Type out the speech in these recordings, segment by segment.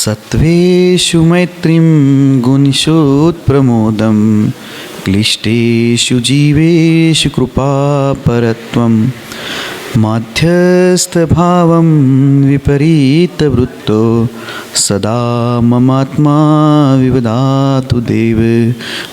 सत्त्वेषु मैत्रीं गुणिषोत्प्रमोदं क्लिष्टेषु जीवेषु कृपापरत्वं माध्यस्थभावं विपरीतवृत्तो सदा ममात्मा विवदातु देव।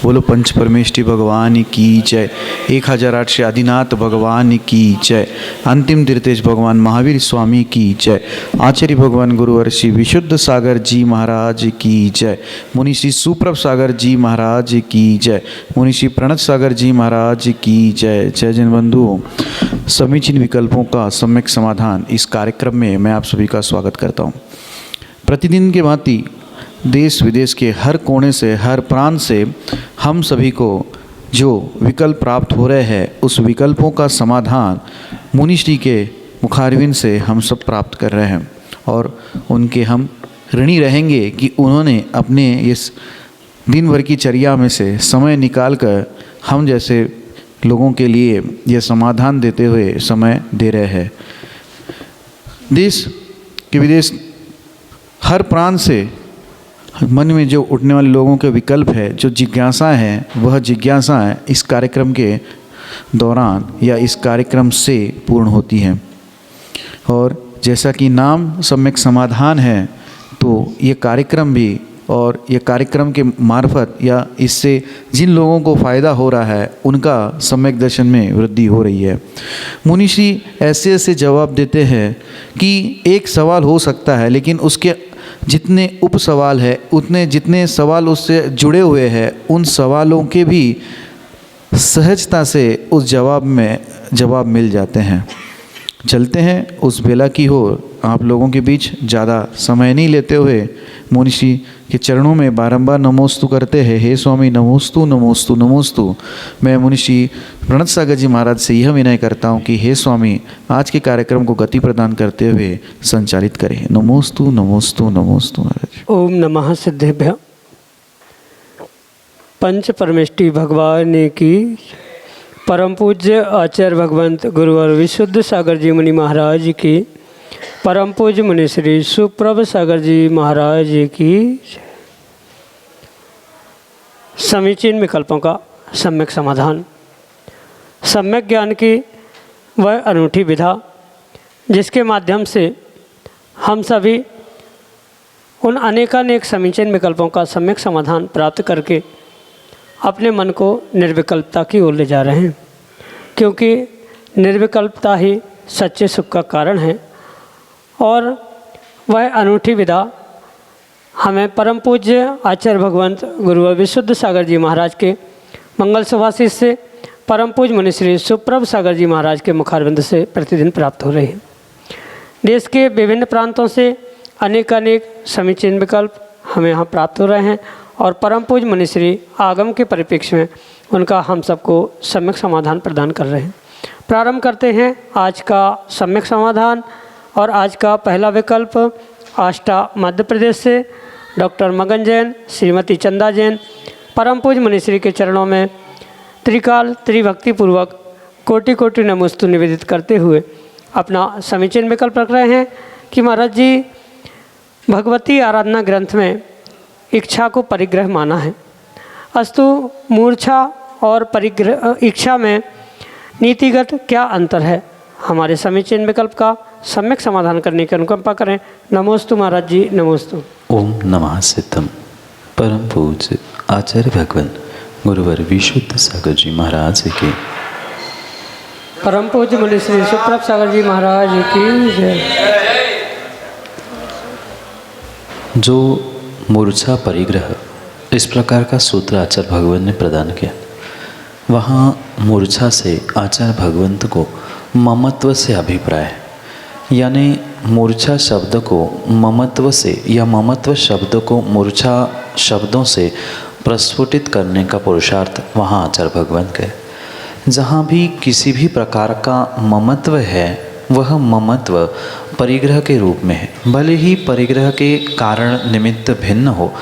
बोलो पंच परमेष्ठी भगवान की जय। 1008 आदिनाथ भगवान की जय। अंतिम तीर्थेश भगवान महावीर स्वामी की जय। आचार्य भगवान गुरुवर श्री विशुद्ध सागर जी महाराज की जय। मुनि श्री सुप्रभ सागर जी महाराज की जय। मुनि श्री प्रणत सागर जी महाराज की जय। जय जन बंधुओं, समीचीन विकल्पों का सम्यक समाधान इस कार्यक्रम में मैं आप सभी का स्वागत करता हूँ। प्रतिदिन के भांति देश विदेश के हर कोने से, हर प्रांत से हम सभी को जो विकल्प प्राप्त हो रहे हैं, उस विकल्पों का समाधान मुनिश्री के मुखारविंद से हम सब प्राप्त कर रहे हैं और उनके हम ऋणी रहेंगे कि उन्होंने अपने इस दिन भर की चर्या में से समय निकाल कर हम जैसे लोगों के लिए यह समाधान देते हुए समय दे रहे हैं। देश के विदेश हर प्रांत से मन में जो उठने वाले लोगों के विकल्प है, जो जिज्ञासा है, वह जिज्ञासाएं इस कार्यक्रम के दौरान या इस कार्यक्रम से पूर्ण होती हैं। और जैसा कि नाम सम्यक समाधान है, तो ये कार्यक्रम भी और ये कार्यक्रम के मार्फत या इससे जिन लोगों को फ़ायदा हो रहा है, उनका सम्यक दर्शन में वृद्धि हो रही है। मुनिश्री ऐसे ऐसे जवाब देते हैं कि एक सवाल हो सकता है, लेकिन उसके जितने उप सवाल है, उतने जितने सवाल उससे जुड़े हुए हैं, उन सवालों के भी सहजता से उस जवाब में जवाब मिल जाते हैं। चलते हैं उस बेला की ओर। आप लोगों के बीच ज़्यादा समय नहीं लेते हुए मुनिश्री के चरणों में बारंबार नमोस्तु करते हैं। हे स्वामी नमोस्तु नमोस्तु नमोस्तु। मैं मुनिश्री प्रणत सागर जी महाराज से यह विनय करता हूँ कि हे स्वामी, आज के कार्यक्रम को गति प्रदान करते हुए संचालित करें। नमोस्तु नमोस्तु नमोस्तु महाराज। ओम नमः सिद्धेभ्य। पंच परमेष्ठी भगवान की परम पूज्य आचार्य भगवंत गुरुवर विशुद्ध सागर जी मुनि महाराज की, परम पूज्य मुनि श्री सुप्रभ सागर जी महाराज की समीचीन विकल्पों का सम्यक समाधान। सम्यक ज्ञान की वह अनूठी विधा जिसके माध्यम से हम सभी उन अनेकानेक समीचीन विकल्पों का सम्यक समाधान प्राप्त करके अपने मन को निर्विकल्पता की ओर ले जा रहे हैं, क्योंकि निर्विकल्पता ही सच्चे सुख का कारण है। और वह अनूठी विधा हमें परम पूज्य आचार्य भगवंत गुरुवर विशुद्ध सागर जी महाराज के मंगल सुभाषित से परम पूज्य मुनि श्री सुप्रभ सागर जी महाराज के मुखारविंद से प्रतिदिन प्राप्त हो रही है। देश के विभिन्न प्रांतों से अनेकानेक समीचीन विकल्प हमें यहाँ प्राप्त हो रहे हैं और परम पूज्य मुनि श्री आगम के परिप्रेक्ष्य में उनका हम सबको सम्यक समाधान प्रदान कर रहे हैं। प्रारंभ करते हैं आज का सम्यक समाधान। और आज का पहला विकल्प आष्टा मध्य प्रदेश से डॉक्टर मगन जैन, श्रीमती चंदा जैन, परम पूज्य मुनिश्री के चरणों में त्रिकाल त्रिभक्तिपूर्वक कोटि कोटि नमोस्तु निवेदित करते हुए अपना समीचीन विकल्प रख रहे हैं कि महाराज जी, भगवती आराधना ग्रंथ में इच्छा को परिग्रह माना है, अस्तु मूर्छा और परिग्रह इच्छा में नीतिगत क्या अंतर है? हमारे समीचीन विकल्प का सम्यक समाधान करने की अनुकंपा करें। नमोस्तु महाराज जी, नमोस्तु। ओम नमः सिद्धम। परम पूज्य आचार्य भगवान गुरुवर विशुद्ध सागर जी महाराज के, परम पूज्य मुनि श्री सुप्रभ सागर जी महाराज की जय। जो मूर्छा परिग्रह इस प्रकार का सूत्र आचार्य भगवान ने प्रदान किया, वहाँ मूर्छा से आचार्य भगवंत को ममत्व से अभिप्राय है, यानी मूर्छा शब्द को ममत्व से या ममत्व शब्द को मूर्छा शब्दों से प्रस्फुटित करने का पुरुषार्थ वहाँ आचार्य भगवान का है। जहाँ भी किसी भी प्रकार का ममत्व है, वह ममत्व परिग्रह के रूप में है। भले ही परिग्रह के कारण निमित्त भिन्न हो,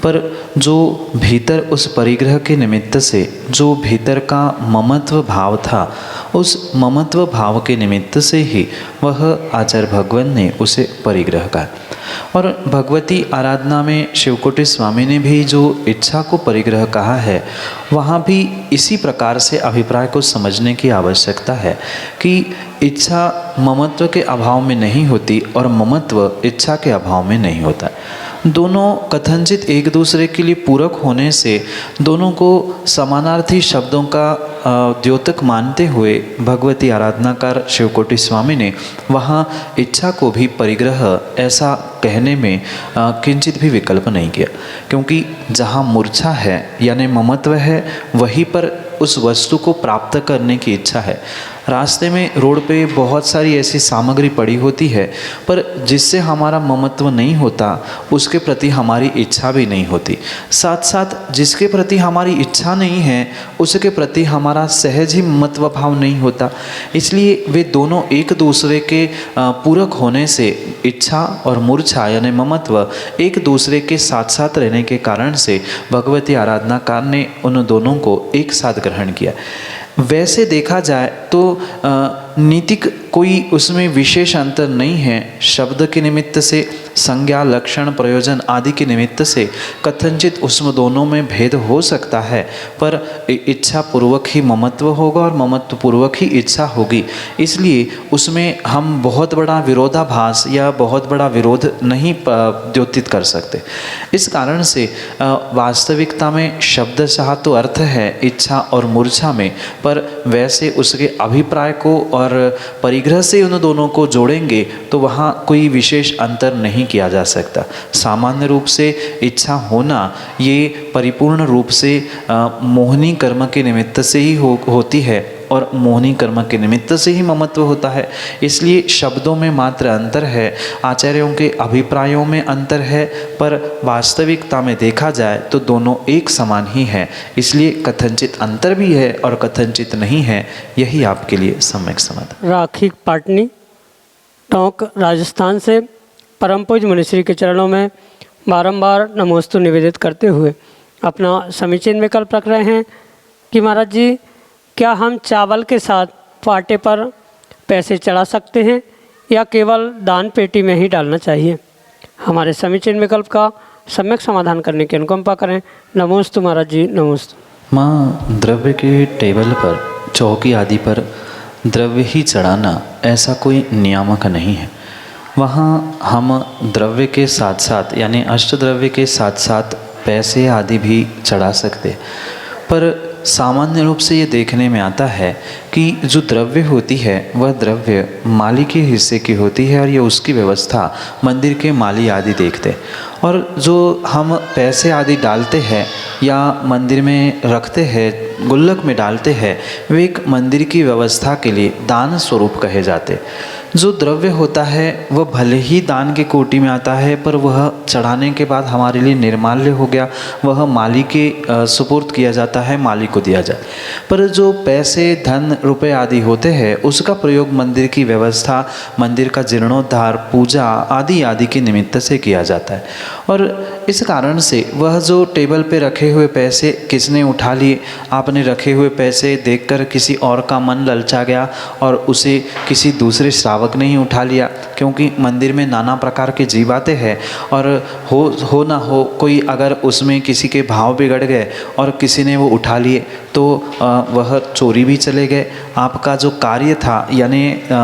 पर जो भीतर उस परिग्रह के निमित्त से जो भीतर का ममत्व भाव था, उस ममत्व भाव के निमित्त से ही वह आचार्य भगवान ने उसे परिग्रह कहा। और भगवती आराधना में शिवकोटि स्वामी ने भी जो इच्छा को परिग्रह कहा है, वहाँ भी इसी प्रकार से अभिप्राय को समझने की आवश्यकता है कि इच्छा ममत्व के अभाव में नहीं होती और ममत्व इच्छा के अभाव में नहीं होता। दोनों कथनचित एक दूसरे के लिए पूरक होने से दोनों को समानार्थी शब्दों का द्योतक मानते हुए भगवती आराधनाकार शिवकोटि स्वामी ने वहाँ इच्छा को भी परिग्रह ऐसा कहने में किंचित भी विकल्प नहीं किया, क्योंकि जहाँ मूर्छा है यानी ममत्व है, वहीं पर उस वस्तु को प्राप्त करने की इच्छा है। रास्ते में रोड पे बहुत सारी ऐसी सामग्री पड़ी होती है, पर जिससे हमारा ममत्व नहीं होता उसके प्रति हमारी इच्छा भी नहीं होती। साथ साथ जिसके प्रति हमारी इच्छा नहीं है उसके प्रति हमारा सहज ही ममत्व भाव नहीं होता। इसलिए वे दोनों एक दूसरे के पूरक होने से इच्छा और मूर्छा यानी ममत्व एक दूसरे के साथ साथ रहने के कारण से भगवती आराधनाकार ने उन दोनों को एक साथ ग्रहण किया। वैसे देखा जाए तो नीतिक कोई उसमें विशेष अंतर नहीं है। शब्द के निमित्त से, संज्ञा, लक्षण, प्रयोजन आदि के निमित्त से कथनचित उसमें दोनों में भेद हो सकता है, पर इच्छा पूर्वक ही ममत्व होगा और ममत्व पूर्वक ही इच्छा होगी। इसलिए उसमें हम बहुत बड़ा विरोधाभास या बहुत बड़ा विरोध नहीं द्योतित कर सकते। इस कारण से वास्तविकता में शब्दशः तो अर्थ है इच्छा और मूर्छा में, पर वैसे उसके अभिप्राय को और परिग्रह से उन दोनों को जोड़ेंगे तो वहाँ कोई विशेष अंतर नहीं किया जा सकता। सामान्य रूप से इच्छा होना ये परिपूर्ण रूप से मोहनी कर्म के निमित्त से ही होती है और मोहनी कर्म के निमित्त से ही ममत्व होता है। इसलिए शब्दों में मात्र अंतर है, आचार्यों के अभिप्रायों में अंतर है, पर वास्तविकता में देखा जाए तो दोनों एक समान ही है। इसलिए कथनचित अंतर भी है और कथनचित नहीं है, यही आपके लिए सम्यक समाधान। राखी पाटनी टोंक राजस्थान से परम पूज्य मुनिश्री के चरणों में बारंबार नमोस्तु निवेदित करते हुए अपना समीचीन विकल्प रख रहे हैं कि महाराज जी, क्या हम चावल के साथ पाटे पर पैसे चढ़ा सकते हैं या केवल दान पेटी में ही डालना चाहिए? हमारे समीचीन विकल्प का सम्यक समाधान करने की अनुकंपा करें। नमोस्तु महाराज जी, नमोस्तु। माँ, द्रव्य के टेबल पर, चौकी आदि पर द्रव्य ही चढ़ाना ऐसा कोई नियामक नहीं है। वहाँ हम द्रव्य के साथ साथ यानी अष्टद्रव्य के साथ साथ पैसे आदि भी चढ़ा सकते, पर सामान्य रूप से ये देखने में आता है कि जो द्रव्य होती है वह द्रव्य माली के हिस्से की होती है और ये उसकी व्यवस्था मंदिर के माली आदि देखते, और जो हम पैसे आदि डालते हैं या मंदिर में रखते हैं, गुल्लक में डालते हैं, वे एक मंदिर की व्यवस्था के लिए दान स्वरूप कहे जाते। जो द्रव्य होता है वह भले ही दान के कोटि में आता है, पर वह चढ़ाने के बाद हमारे लिए निर्माल्य हो गया, वह माली के सुपुर्द किया जाता है, माली को दिया जाए। पर जो पैसे, धन, रुपए आदि होते हैं उसका प्रयोग मंदिर की व्यवस्था, मंदिर का जीर्णोद्धार, पूजा आदि आदि के निमित्त से किया जाता है। और इस कारण से वह जो टेबल पे रखे हुए पैसे किसने उठा लिए, आपने रखे हुए पैसे देखकर किसी और का मन ललचा गया और उसे किसी दूसरे श्रावक ने ही उठा लिया, क्योंकि मंदिर में नाना प्रकार के जीव आते हैं और हो ना हो कोई अगर उसमें किसी के भाव बिगड़ गए और किसी ने वो उठा लिए तो वह चोरी भी चले गए। आपका जो कार्य था यानी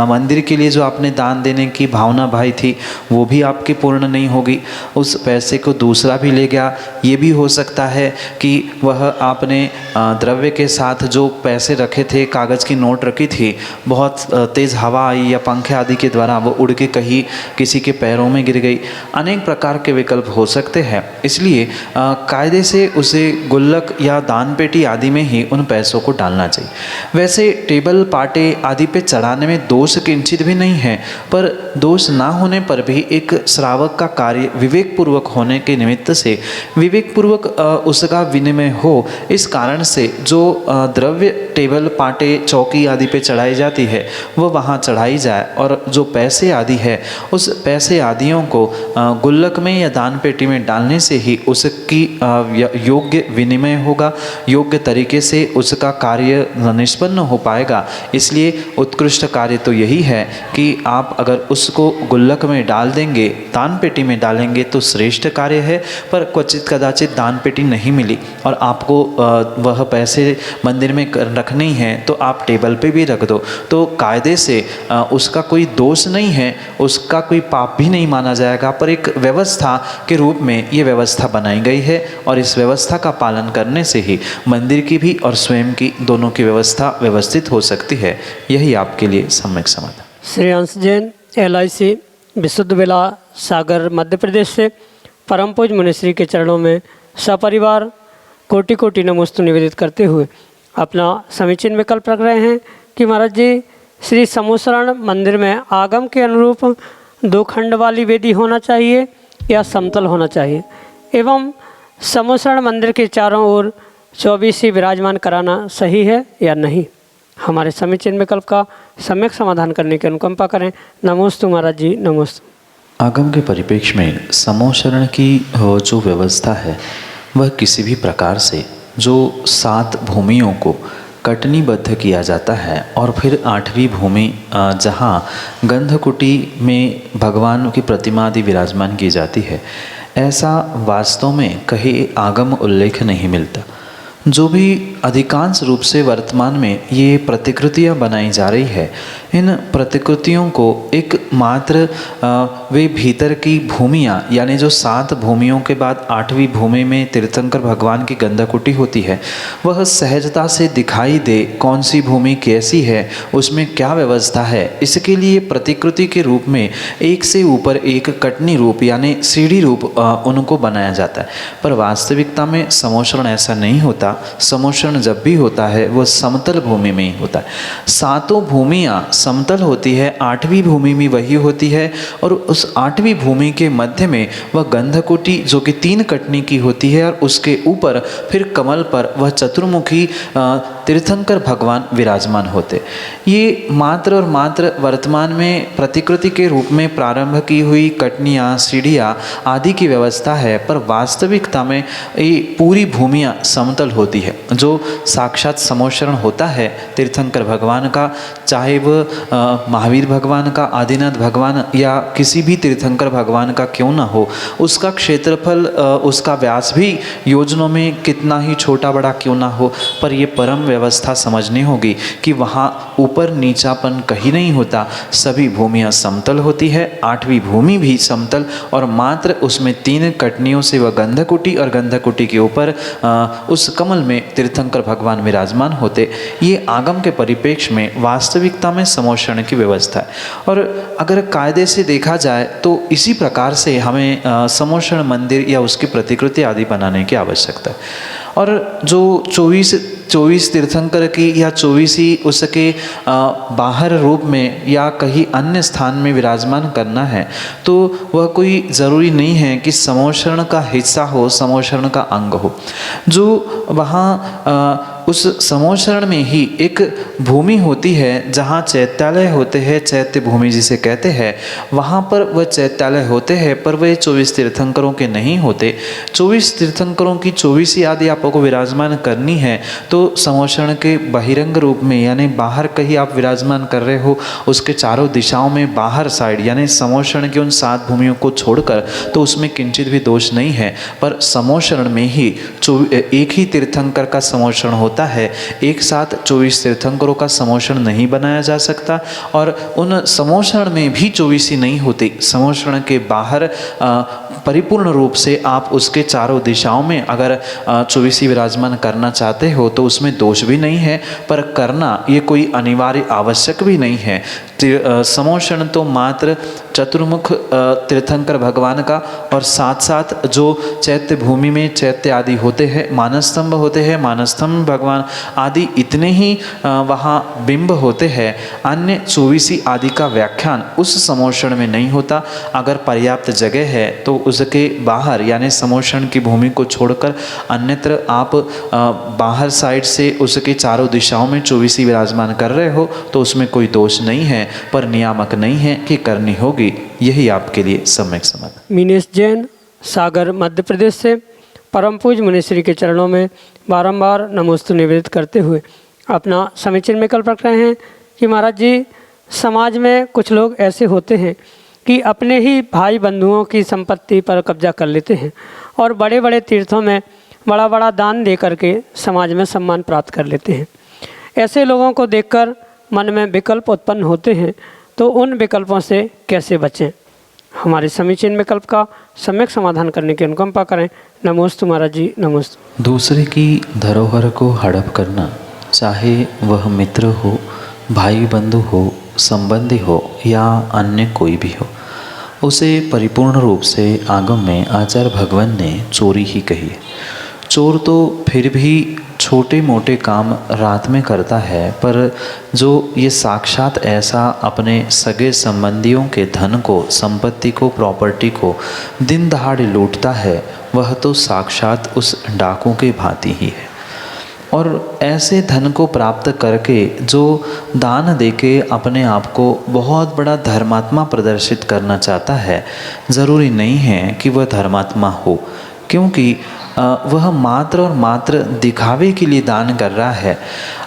मंदिर के लिए जो आपने दान देने की भावना भाई थी वो भी आपकी पूर्ण नहीं होगी, उस पैसे को दूसरा भी ले गया। ये भी हो सकता है कि वह आपने द्रव्य के साथ जो पैसे रखे थे, कागज़ की नोट रखी थी, बहुत तेज़ हवा आई या पंखे आदि के द्वारा वो उड़ के कहीं किसी के पैरों में गिर गई। अनेक प्रकार के विकल्प हो सकते हैं। इसलिए कायदे से उसे गुल्लक या दान पेटी आदि में ही ही उन पैसों को डालना चाहिए। वैसे टेबल पाटे आदि पे चढ़ाने में दोष किंचित भी नहीं है, पर दोष ना होने पर भी एक श्रावक का कार्य विवेकपूर्वक होने के निमित्त से विवेकपूर्वक उसका विनिमय हो, इस कारण से जो द्रव्य टेबल पाटे चौकी आदि पे चढ़ाई जाती है वह वहाँ चढ़ाई जाए, और जो पैसे आदि है उस पैसे आदियों को गुल्लक में या दान पेटी में डालने से ही उसकी योग्य विनिमय होगा, योग्य तरीके से उसका कार्य निष्पन्न हो पाएगा। इसलिए उत्कृष्ट कार्य तो यही है कि आप अगर उसको गुल्लक में डाल देंगे, दान पेटी में डालेंगे तो श्रेष्ठ कार्य है, पर क्वचित कदाचित दान पेटी नहीं मिली और आपको वह पैसे मंदिर में रखने ही हैं तो आप टेबल पे भी रख दो, तो कायदे से उसका कोई दोष नहीं है, उसका कोई पाप भी नहीं माना जाएगा, पर एक व्यवस्था के रूप में ये व्यवस्था बनाई गई है और इस व्यवस्था का पालन करने से ही मंदिर की भी और स्वयं की दोनों की व्यवस्था व्यवस्थित हो सकती है। यही आपके लिए सम्यक समाधान। श्री अंश जैन LIC विशुद्ध विला सागर मध्य प्रदेश से परम पूज्य मुनिश्री के चरणों में सपरिवार कोटि कोटि नमोस्तु निवेदित करते हुए अपना समीचीन विकल्प रख रहे हैं कि महाराज जी, श्री समोसरण मंदिर में आगम के अनुरूप 2 खंड वाली वेदी होना चाहिए या समतल होना चाहिए, एवं समोसरण मंदिर के चारों ओर 24 विराजमान कराना सही है या नहीं। हमारे समीचीन विकल्प का सम्यक समाधान करने की अनुकंपा करें। नमोस्तु महाराज जी, नमोस्तु। आगम के परिप्रेक्ष्य में समोसरण की जो व्यवस्था है वह किसी भी प्रकार से जो 7 भूमियों को कटनीबद्ध किया जाता है और फिर 8वीं भूमि जहाँ गंधकुटी में भगवान की प्रतिमा आदि विराजमान की जाती है, ऐसा वास्तव में कहीं आगम उल्लेख नहीं मिलता। जो भी अधिकांश रूप से वर्तमान में ये प्रतिकृतियाँ बनाई जा रही है, इन प्रतिकृतियों को एक मात्र वे भीतर की भूमियाँ, यानी जो 7 भूमियों के बाद 8वीं भूमि में तीर्थंकर भगवान की गंधकुटी होती है, वह सहजता से दिखाई दे कौन सी भूमि कैसी है, उसमें क्या व्यवस्था है। इसके लिए प्रतिकृति के रूप में एक से ऊपर एक कटनी रूप यानी सीढ़ी रूप उनको बनाया जाता है, पर वास्तविकता में समोसरण ऐसा नहीं होता। समोसरण जब भी होता है वह समतल भूमि में ही होता है। 7 भूमियाँ समतल होती है, 8वीं भूमि में वही होती है, और उस 8वीं भूमि के मध्य में वह गंधकुटी जो कि 3 कटनी की होती है, और उसके ऊपर फिर कमल पर वह चतुर्मुखी तीर्थंकर भगवान विराजमान होते। ये मात्र और मात्र वर्तमान में प्रतिकृति के रूप में प्रारंभ की हुई कटनियाँ, सीढ़ियाँ आदि की व्यवस्था है, पर वास्तविकता में ये पूरी भूमियाँ समतल होती है। जो साक्षात समोसरण होता है तीर्थंकर भगवान का, चाहे वह महावीर भगवान का, आदिनाथ भगवान या किसी भी तीर्थंकर भगवान का क्यों ना हो, उसका क्षेत्रफल, उसका व्यास भी योजनों में कितना ही छोटा बड़ा क्यों ना हो, पर ये परम व्यवस्था समझनी होगी कि वहाँ ऊपर नीचापन कहीं नहीं होता। सभी भूमियाँ समतल होती है, 8वीं भूमि भी समतल, और मात्र उसमें 3 कटनियों से वह गंधकुटी और गंधकुटी के ऊपर उस कमल में तीर्थंकर भगवान विराजमान होते। ये आगम के परिप्रेक्ष्य में वास्तविकता में समोसरण की व्यवस्था है। और अगर कायदे से देखा जाए तो इसी प्रकार से हमें समोसरण मंदिर या उसकी प्रतिकृति आदि बनाने की आवश्यकता है। और जो 24 तीर्थंकर की या 24 ही उसके बाहर रूप में या कहीं अन्य स्थान में विराजमान करना है, तो वह कोई ज़रूरी नहीं है कि समोसरण का हिस्सा हो, समोसरण का अंग हो। जो वहाँ उस समोसरण में ही एक भूमि होती है जहाँ चैत्यालय होते हैं, चैत्य भूमि जिसे कहते हैं, वहाँ पर वह चैत्यालय होते हैं, पर वह 24 तीर्थंकरों के नहीं होते। 24 तीर्थंकरों की 24 आदि आपको विराजमान करनी है तो समोसरण के बहिरंग रूप में यानी बाहर कहीं आप विराजमान कर रहे हो, उसके चारों दिशाओं में बाहर साइड यानी समोसरण की उन 7 भूमियों को छोड़कर, तो उसमें किंचित भी दोष नहीं है। पर समोसरण में ही एक ही तीर्थंकर का समोसरण होता है, एक साथ 24 तीर्थंकरों का समोसरण नहीं बनाया जा सकता। और उन समोसरण में भी 24 ही नहीं होते, समोसरण के बाहर परिपूर्ण रूप से आप उसके चारों दिशाओं में अगर 24 विराजमान करना चाहते हो तो उसमें दोष भी नहीं है, पर करना ये कोई अनिवार्य आवश्यक भी नहीं है। समोषण तो मात्र चतुर्मुख तीर्थंकर भगवान का, और साथ साथ जो चैत्य भूमि में चैत्य आदि होते हैं, मानस्तंभ होते हैं, मानस्तंभ भगवान आदि इतने ही वहाँ बिंब होते हैं। अन्य 24 आदि का व्याख्यान उस समोषण में नहीं होता। अगर पर्याप्त जगह है तो उसके बाहर यानी समोषण की भूमि को छोड़कर अन्यत्र आप बाहर साइड से उसके चारों दिशाओं में 24 विराजमान कर रहे हो तो उसमें कोई दोष नहीं है, पर नियामक नहीं है कि करनी होगी। यही आपके लिए सम्यक समाधान। मीनेश जैन, सागर, मध्य प्रदेश से परम पूज्य मुनिश्री के चरणों में बारंबार नमोस्तु निवेदित करते हुए अपना समीचीन विकल्प रख रहे हैं कि महाराज जी, समाज में कुछ लोग ऐसे होते हैं कि अपने ही भाई बंधुओं की संपत्ति पर कब्जा कर लेते हैं और बड़े बड़े तीर्थों में बड़ा बड़ा दान दे करके समाज में सम्मान प्राप्त कर लेते हैं। ऐसे लोगों को देखकर मन में विकल्प उत्पन्न होते हैं, तो उन विकल्पों से कैसे बचें? हमारे समीचीन विकल्प का सम्यक समाधान करने की अनुकंपा करें। नमोस्तु महाराज जी, नमोस्तु। दूसरे की धरोहर को हड़प करना, चाहे वह मित्र हो, भाई बंधु हो, संबंधी हो या अन्य कोई भी हो, उसे परिपूर्ण रूप से आगम में आचार्य भगवान ने चोरी ही कही है। चोर तो फिर भी छोटे मोटे काम रात में करता है, पर जो ये साक्षात ऐसा अपने सगे संबंधियों के धन को, संपत्ति को, प्रॉपर्टी को दिन दहाड़े लूटता है, वह तो साक्षात उस डाकू के भांति ही है। और ऐसे धन को प्राप्त करके जो दान देके अपने आप को बहुत बड़ा धर्मात्मा प्रदर्शित करना चाहता है, ज़रूरी नहीं है कि वह धर्मात्मा हो, क्योंकि वह मात्र और मात्र दिखावे के लिए दान कर रहा है।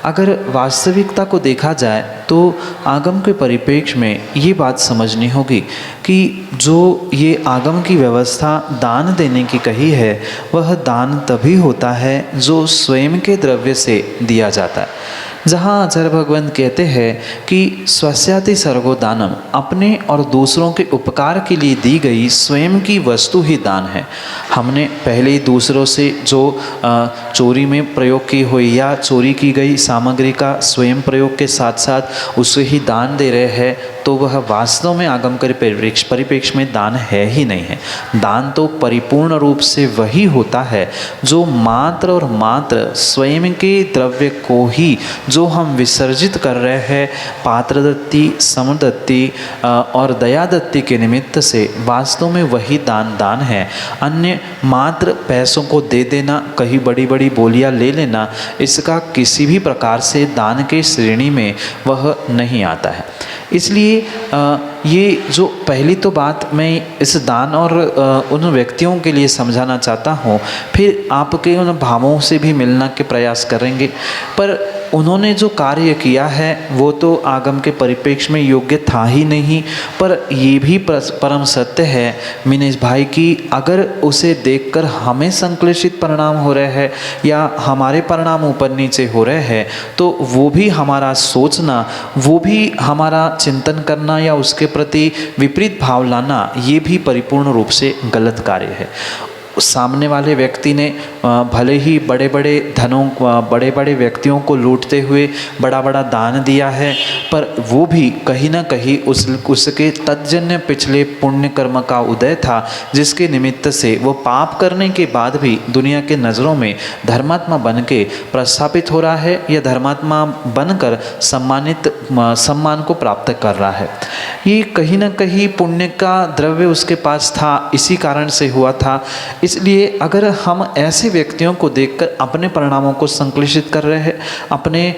अगर वास्तविकता को देखा जाए तो आगम के परिप्रेक्ष्य में ये बात समझनी होगी कि जो ये आगम की व्यवस्था दान देने की कही है, वह दान तभी होता है जो स्वयं के द्रव्य से दिया जाता है। जहाँ आचार्य भगवान कहते हैं कि स्वस्याति सर्गो दानम, अपने और दूसरों के उपकार के लिए दी गई स्वयं की वस्तु ही दान है। हमने पहले ही दूसरों से जो चोरी में प्रयोग की हुई या चोरी की गई सामग्री का स्वयं प्रयोग के साथ साथ उसे ही दान दे रहे हैं, तो वह वास्तव में आगम के परिप्रेक्ष्य में दान है ही नहीं है। दान तो परिपूर्ण रूप से वही होता है जो मात्र और मात्र स्वयं के द्रव्य को ही, जो हम विसर्जित कर रहे हैं पात्रदत्ति, समदत्ति और दयादत्ति के निमित्त से, वास्तव में वही दान है। अन्य मात्र पैसों को दे देना, कहीं बड़ी बड़ी बोलियां ले लेना, इसका किसी भी प्रकार से दान के श्रेणी में वह नहीं आता है। इसलिए ये जो पहली तो बात मैं इस दान और उन व्यक्तियों के लिए समझाना चाहता हूँ, फिर आपके उन भावों से भी मिलना के प्रयास करेंगे। पर उन्होंने जो कार्य किया है वो तो आगम के परिप्रेक्ष्य में योग्य था ही नहीं। पर ये भी परम सत्य है मीनेश भाई कि अगर उसे देखकर हमें संक्लेशित परिणाम हो रहे हैं या हमारे परिणाम ऊपर नीचे हो रहे हैं, तो वो भी हमारा सोचना, वो भी हमारा चिंतन करना या उसके प्रति विपरीत भाव लाना, ये भी परिपूर्ण रूप से गलत कार्य है। सामने वाले व्यक्ति ने भले ही बड़े बड़े धनों, बड़े बड़े व्यक्तियों को लूटते हुए बड़ा बड़ा दान दिया है, पर वो भी कहीं ना कहीं उसके तज्जन्य पिछले पुण्य कर्म का उदय था, जिसके निमित्त से वो पाप करने के बाद भी दुनिया के नज़रों में धर्मात्मा बन के प्रस्थापित हो रहा है या धर्मात्मा बनकर सम्मान को प्राप्त कर रहा है। ये कहीं ना कहीं पुण्य का द्रव्य उसके पास था, इसी कारण से हुआ था। इसलिए अगर हम ऐसे व्यक्तियों को देखकर अपने परिणामों को संक्लेशित कर रहे हैं, अपने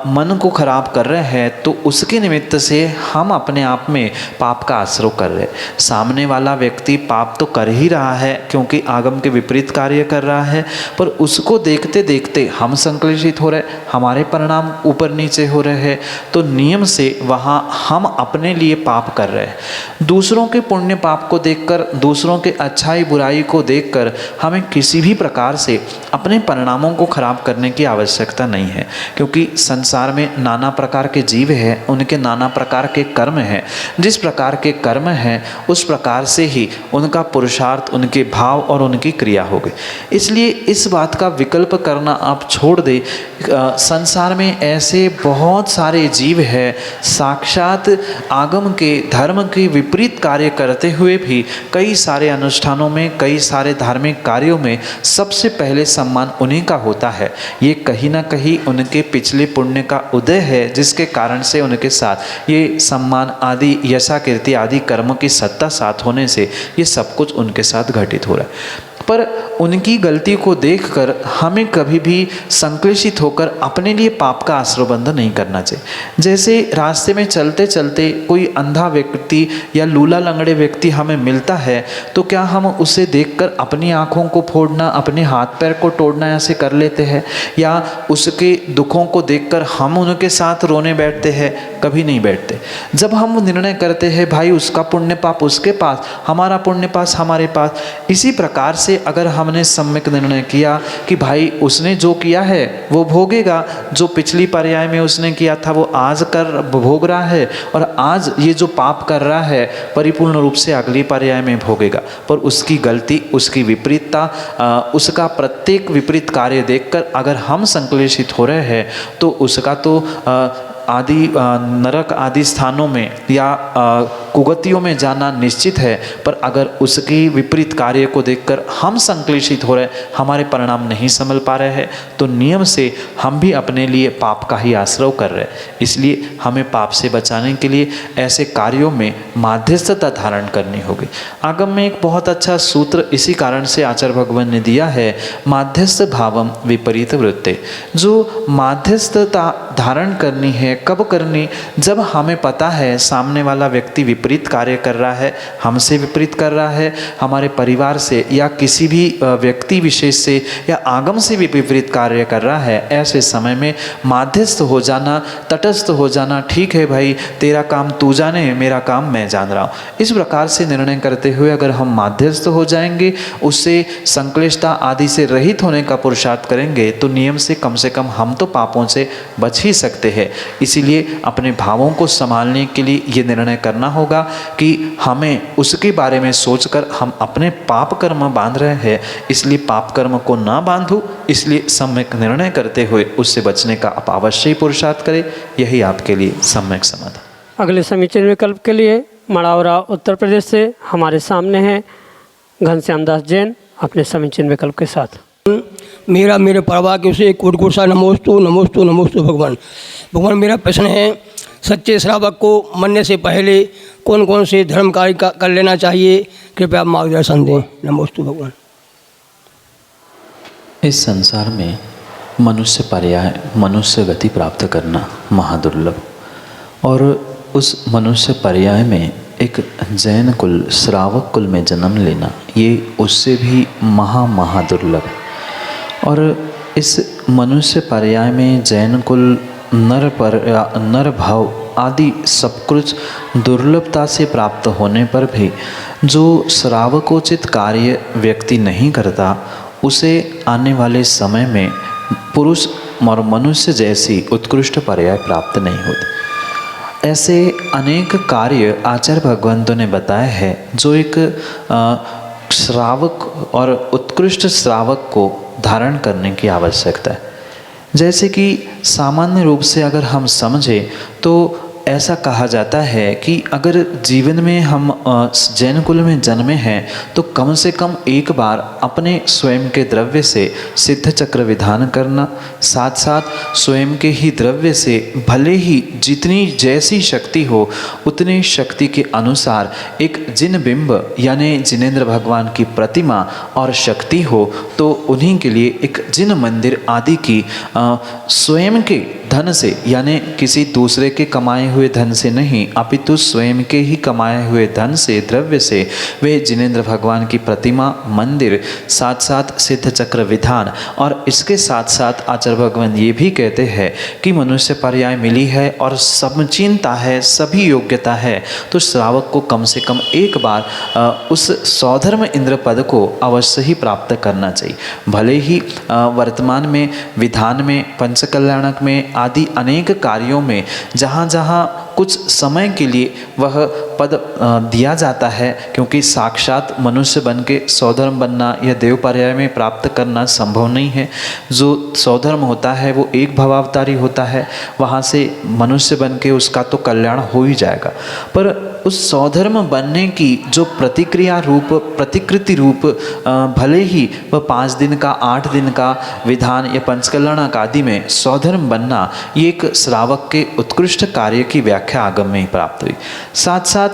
मन को खराब कर रहे हैं, तो उसके निमित्त से हम अपने आप में पाप का आश्रय कर रहे हैं। सामने वाला व्यक्ति पाप तो कर ही रहा है क्योंकि आगम के विपरीत कार्य कर रहा है, पर उसको देखते देखते हम संक्लेशित हो रहे, हमारे परिणाम ऊपर नीचे हो रहे हैं, तो नियम से वहाँ हम अपने लिए पाप कर रहे हैं। दूसरों के पुण्य पाप को देखकर, दूसरों के अच्छाई बुराई को देख देखकर हमें किसी भी प्रकार से अपने परिणामों को खराब करने की आवश्यकता नहीं है, क्योंकि संसार में नाना प्रकार के जीव हैं, उनके नाना प्रकार के कर्म हैं। जिस प्रकार के कर्म हैं उस प्रकार से ही उनका पुरुषार्थ, उनके भाव और उनकी क्रिया होगी। इसलिए इस बात का विकल्प करना आप छोड़ दें। संसार में ऐसे बहुत सारे जीव हैं, साक्षात आगम के धर्म के विपरीत कार्य करते हुए भी कई सारे अनुष्ठानों में, कई सारे धार्मिक कार्यों में सबसे पहले सम्मान उन्हीं का होता है। ये कहीं ना कहीं उनके पिछले पुण्य का उदय है, जिसके कारण से उनके साथ ये सम्मान आदि, यशा, कीर्ति आदि कर्म की सत्ता साथ होने से ये सब कुछ उनके साथ घटित हो रहा है। पर उनकी गलती को देखकर हमें कभी भी संक्लेशित होकर अपने लिए पाप का आश्रयबंध नहीं करना चाहिए। जैसे रास्ते में चलते चलते कोई अंधा व्यक्ति या लूला लंगड़े व्यक्ति हमें मिलता है, तो क्या हम उसे देखकर अपनी आँखों को फोड़ना, अपने हाथ पैर को तोड़ना ऐसे कर लेते हैं, या उसके दुखों को देखकर हम उनके साथ रोने बैठते हैं? कभी नहीं बैठते। जब हम निर्णय करते हैं भाई उसका पुण्य पाप उसके पास, हमारा पुण्य पास हमारे पास, इसी प्रकार से अगर हमने सम्यक निर्णय किया कि भाई उसने जो किया है वो भोगेगा, जो पिछली पर्याय में उसने किया था वो आज कर भोग रहा है, और आज ये जो पाप कर रहा है परिपूर्ण रूप से अगली पर्याय में भोगेगा। पर उसकी गलती, उसकी विपरीतता, उसका प्रत्येक विपरीत कार्य देखकर अगर हम संक्लेशित हो रहे हैं तो उसका तो आदि नरक आदि स्थानों में या कुगतियों में जाना निश्चित है। पर अगर उसकी विपरीत कार्य को देखकर हम संक्लेशित हो रहे, हमारे परिणाम नहीं संभल पा रहे हैं, तो नियम से हम भी अपने लिए पाप का ही आश्रय कर रहे हैं। इसलिए हमें पाप से बचाने के लिए ऐसे कार्यों में माध्यस्थता धारण करनी होगी। आगम में एक बहुत अच्छा सूत्र इसी कारण से आचार्य भगवान ने दिया है, माध्यस्थ भावम विपरीत वृत्ते। जो माध्यस्थता धारण करनी है, कब करनी? जब हमें पता है सामने वाला व्यक्ति विपरीत कार्य कर रहा है, हमसे विपरीत कर रहा है, हमारे परिवार से या किसी भी व्यक्ति विशेष से या आगम से भी विपरीत कार्य कर रहा है। ऐसे समय में माध्यस्थ हो जाना, तटस्थ हो जाना, ठीक है भाई तेरा काम तू जाने, मेरा काम मैं जान रहा हूँ, इस प्रकार से निर्णय करते हुए अगर हम माध्यस्थ हो जाएंगे, उससे संक्लिष्टता आदि से रहित होने का पुरुषार्थ करेंगे, तो नियम से कम हम तो पापों से बच ही सकते हैं। इसीलिए अपने भावों को संभालने के लिए ये निर्णय करना होगा कि हमें उसके बारे में सोचकर हम अपने पाप कर्म बांध रहे हैं, इसलिए पाप कर्म को ना बांधूं, इसलिए सम्यक निर्णय करते हुए उससे बचने का आप अवश्य ही पुरुषार्थ करें। यही आपके लिए सम्यक समाधान। अगले समीचीन विकल्प के लिए मड़ावरा उत्तर प्रदेश से हमारे सामने हैं घनश्याम दास जैन अपने समीचीन विकल्प के साथ। मेरे परिवार की उसे कोटि कोटि सा नमोस्तु नमोस्तु नमोस्तु भगवान। भगवान मेरा प्रश्न है, सच्चे श्रावक को मरने से पहले कौन कौन से धर्म कार्य कर लेना चाहिए, कृपया आप मार्गदर्शन दें। नमोस्तु भगवान। इस संसार में मनुष्य पर्याय, मनुष्य गति प्राप्त करना महादुर्लभ, और उस मनुष्य पर्याय में एक जैन कुल, श्रावक कुल में जन्म लेना, ये उससे भी महादुर्लभ है। और इस मनुष्य पर्याय में जैन कुल, नर भाव आदि सब कुछ दुर्लभता से प्राप्त होने पर भी जो श्रावकोचित कार्य व्यक्ति नहीं करता, उसे आने वाले समय में पुरुष और मनुष्य जैसी उत्कृष्ट पर्याय प्राप्त नहीं होती। ऐसे अनेक कार्य आचार्य भगवंतों ने बताए हैं जो एक श्रावक और उत्कृष्ट श्रावक को धारण करने की आवश्यकता है। जैसे कि सामान्य रूप से अगर हम समझें तो ऐसा कहा जाता है कि अगर जीवन में हम जैन कुल में जन्मे हैं तो कम से कम एक बार अपने स्वयं के द्रव्य से सिद्ध चक्र विधान करना, साथ साथ स्वयं के ही द्रव्य से भले ही जितनी जैसी शक्ति हो उतनी शक्ति के अनुसार एक जिन बिंब यानी जिनेंद्र भगवान की प्रतिमा और शक्ति हो तो उन्हीं के लिए एक जिन मंदिर आदि की स्वयं के धन से, यानी किसी दूसरे के कमाए हुए धन से नहीं, अपितु स्वयं के ही कमाए हुए धन से, द्रव्य से वे जिनेंद्र भगवान की प्रतिमा, मंदिर, साथ साथ सिद्ध चक्र विधान, और इसके साथ साथ आचार्य भगवान ये भी कहते हैं कि मनुष्य पर्याय मिली है और समचिंता है, सभी योग्यता है, तो श्रावक को कम से कम एक बार उस सौधर्म इंद्र पद को अवश्य ही प्राप्त करना चाहिए। भले ही वर्तमान में विधान में, पंचकल्याणक में आदि अनेक कार्यों में जहाँ जहाँ कुछ समय के लिए वह पद दिया जाता है, क्योंकि साक्षात मनुष्य बन के सौधर्म बनना या देव पर्याय में प्राप्त करना संभव नहीं है। जो सौधर्म होता है वो एक भवावतारी होता है, वहाँ से मनुष्य बन के उसका तो कल्याण हो ही जाएगा। पर उस सौधर्म बनने की जो प्रतिक्रिया रूप, प्रतिकृति रूप, भले ही वह 5 दिन का, 8 दिन का विधान या पंचकल्याणक आदि में सौधर्म बनना, ये एक श्रावक के उत्कृष्ट कार्य की व्याख्या आगम में ही प्राप्त हुई। साथ साथ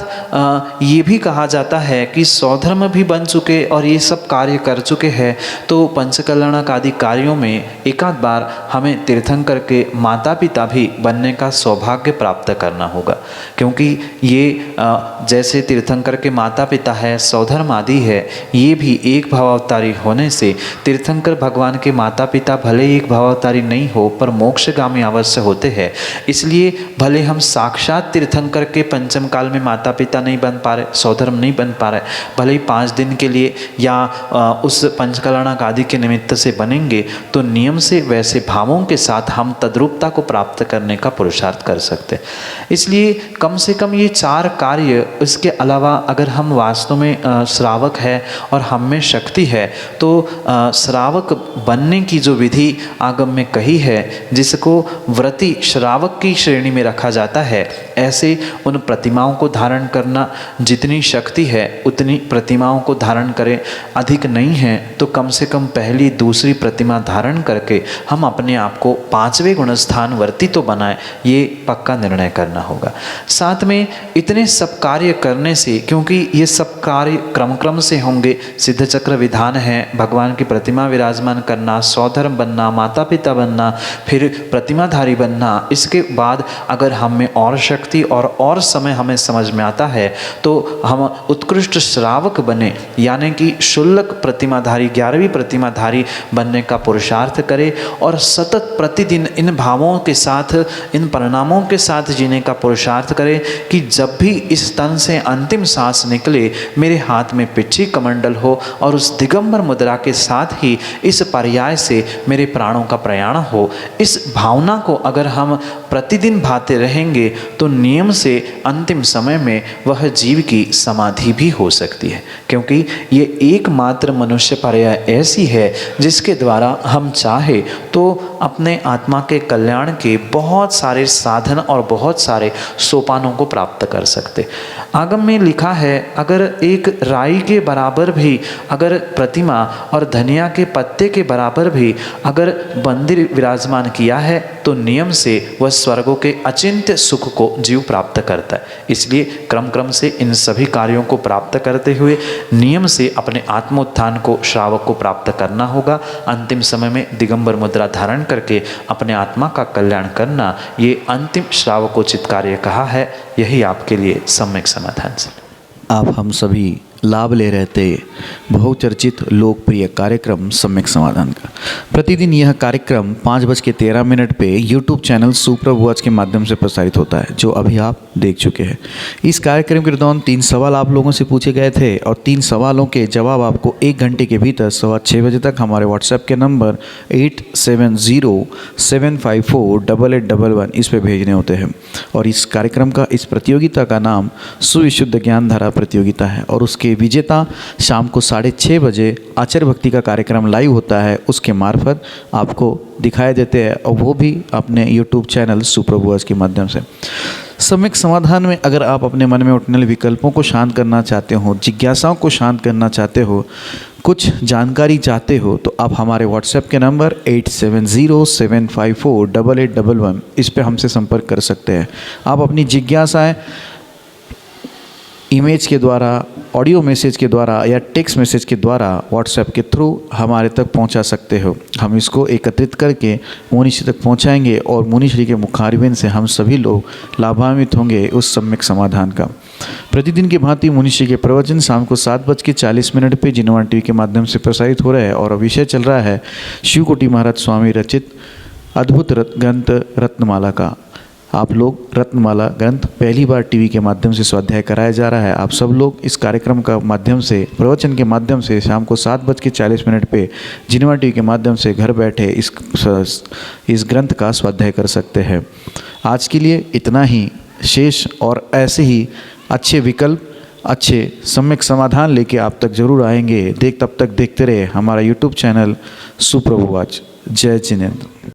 ये भी कहा जाता है कि सौधर्म भी बन चुके और ये सब कार्य कर चुके हैं, तो पंचकल्याणक आदि कार्यों में एकाध बार हमें तीर्थंकर के माता पिता भी बनने का सौभाग्य प्राप्त करना होगा। क्योंकि ये जैसे तीर्थंकर के माता पिता है, सौधर्म आदि है, ये भी एक भावावतारी होने से तीर्थंकर भगवान के माता पिता भले एक भावावतारी नहीं हो पर मोक्षगामी अवश्य होते हैं। इसलिए भले हम साक्षात तीर्थंकर के पंचम काल में माता पिता नहीं बन पा रहे, सौधर्म नहीं बन पा रहे, भले ही 5 दिन के लिए या उस पंचकल्याणक आदि के निमित्त से बनेंगे, तो नियम से वैसे भावों के साथ हम तद्रूपता को प्राप्त करने का पुरुषार्थ कर सकते। इसलिए कम से कम ये 4 कार्य, इसके अलावा अगर हम वास्तव में श्रावक है और हम में शक्ति है, तो श्रावक बनने की जो विधि आगम में कही है, जिसको व्रती श्रावक की श्रेणी में रखा जाता है, ऐसे उन प्रतिमाओं को धारण करना, जितनी शक्ति है उतनी प्रतिमाओं को धारण करें। अधिक नहीं है तो कम से कम पहली दूसरी प्रतिमा धारण करके हम अपने आप को 5वें गुणस्थान वर्ती तो बनाए, ये पक्का निर्णय करना होगा। साथ में इतने सब कार्य करने से, क्योंकि ये सब कार्य क्रम क्रम से होंगे, सिद्ध चक्र विधान है, भगवान की प्रतिमा विराजमान करना, सौधर्म बनना, माता पिता बनना, फिर प्रतिमाधारी बनना, इसके बाद अगर हम में और शक्ति और समय हमें समझ में आता है तो हम उत्कृष्ट श्रावक बने, यानी कि शुल्क प्रतिमाधारी, 11वीं प्रतिमाधारी बनने का पुरुषार्थ करें और सतत प्रतिदिन इन भावों के साथ, इन परिणामों के साथ जीने का पुरुषार्थ करें कि जब भी इस तन से अंतिम सांस निकले मेरे हाथ में पिच्छी कमंडल हो और उस दिगंबर मुद्रा के साथ ही इस पर्याय से मेरे प्राणों का प्रयाण हो। इस भावना को अगर हम प्रतिदिन भाते रहेंगे तो नियम से अंतिम समय में वह जीव की समाधि भी हो सकती है, क्योंकि ये एकमात्र मनुष्य पर्याय ऐसी है जिसके द्वारा हम चाहे तो अपने आत्मा के कल्याण के बहुत सारे साधन और बहुत सारे सोपानों को प्राप्त कर सकते। आगम में लिखा है, अगर एक राई के बराबर भी अगर प्रतिमा और धनिया के पत्ते के बराबर भी अगर मंदिर विराजमान किया है तो नियम से वह स्वर्गों के अचिंत्य सुख को जीव प्राप्त करता है। इसलिए क्रम क्रम से इन सभी कार्यों को प्राप्त करते हुए नियम से अपने आत्मोत्थान को श्रावक को प्राप्त करना होगा। अंतिम समय में दिगंबर मुद्रा धारण करके अपने आत्मा का कल्याण करना, ये अंतिम श्रावकोचित कार्य कहा है। यही आपके लिए सम्यक समाधान से आप हम सभी लाभ ले रहे थे बहुचर्चित लोकप्रिय कार्यक्रम सम्यक समाधान का। प्रतिदिन यह कार्यक्रम 5:13 पे यूट्यूब चैनल सुप्रभुवाच के माध्यम से प्रसारित होता है, जो अभी आप देख चुके हैं। इस कार्यक्रम के दौरान 3 सवाल आप लोगों से पूछे गए थे और 3 सवालों के जवाब आपको 1 घंटे के भीतर 6:15 बजे तक हमारे व्हाट्सएप के नंबर 8707548811 इस पर भेजने होते हैं। और इस कार्यक्रम का, इस प्रतियोगिता का नाम सुविशुद्ध ज्ञान धारा प्रतियोगिता है और उसके विजेता शाम को 6:30 बजे आचार्य भक्ति का कार्यक्रम लाइव होता है, उसके मार्फत आपको दिखाई देते हैं, और वो भी अपने यूट्यूब चैनल सुप्रभुवाच के माध्यम से। सम्यक समाधान में अगर आप अपने मन में उठने वाले विकल्पों को शांत करना चाहते हो, जिज्ञासाओं को शांत करना चाहते हो, कुछ जानकारी चाहते हो, तो आप हमारे व्हाट्सएप के नंबर 8707548811 इस पे हमसे संपर्क कर सकते हैं। आप अपनी जिज्ञासाएं इमेज के द्वारा ऑडियो मैसेज के द्वारा या टेक्स्ट मैसेज के द्वारा व्हाट्सएप के थ्रू हमारे तक पहुंचा सकते हो। हम इसको एकत्रित करके मुनिश्री तक पहुंचाएंगे और मुनिश्री के मुखारबिन से हम सभी लोग लाभान्वित होंगे उस सम्यक समाधान का। प्रतिदिन की भांति मुनिश्री के प्रवचन शाम को 7:40 पे जिनवान टीवी के माध्यम से प्रसारित हो रहे हैं और विषय चल रहा है शिवकोटि महाराज स्वामी रचित अद्भुत ग्रंथ रत्नमाला का। आप लोग रत्नमाला ग्रंथ पहली बार टीवी के माध्यम से स्वाध्याय कराया जा रहा है। आप सब लोग इस कार्यक्रम का माध्यम से प्रवचन के माध्यम से शाम को 7:40 पे जिनवा टीवी के माध्यम से घर बैठे इस ग्रंथ का स्वाध्याय कर सकते हैं। आज के लिए इतना ही। शेष और ऐसे ही अच्छे विकल्प, अच्छे सम्यक समाधान लेके आप तक जरूर आएंगे। तब तक देखते रहे हमारा यूट्यूब चैनल सुप्रभुवाच। जय जिनेंद्र।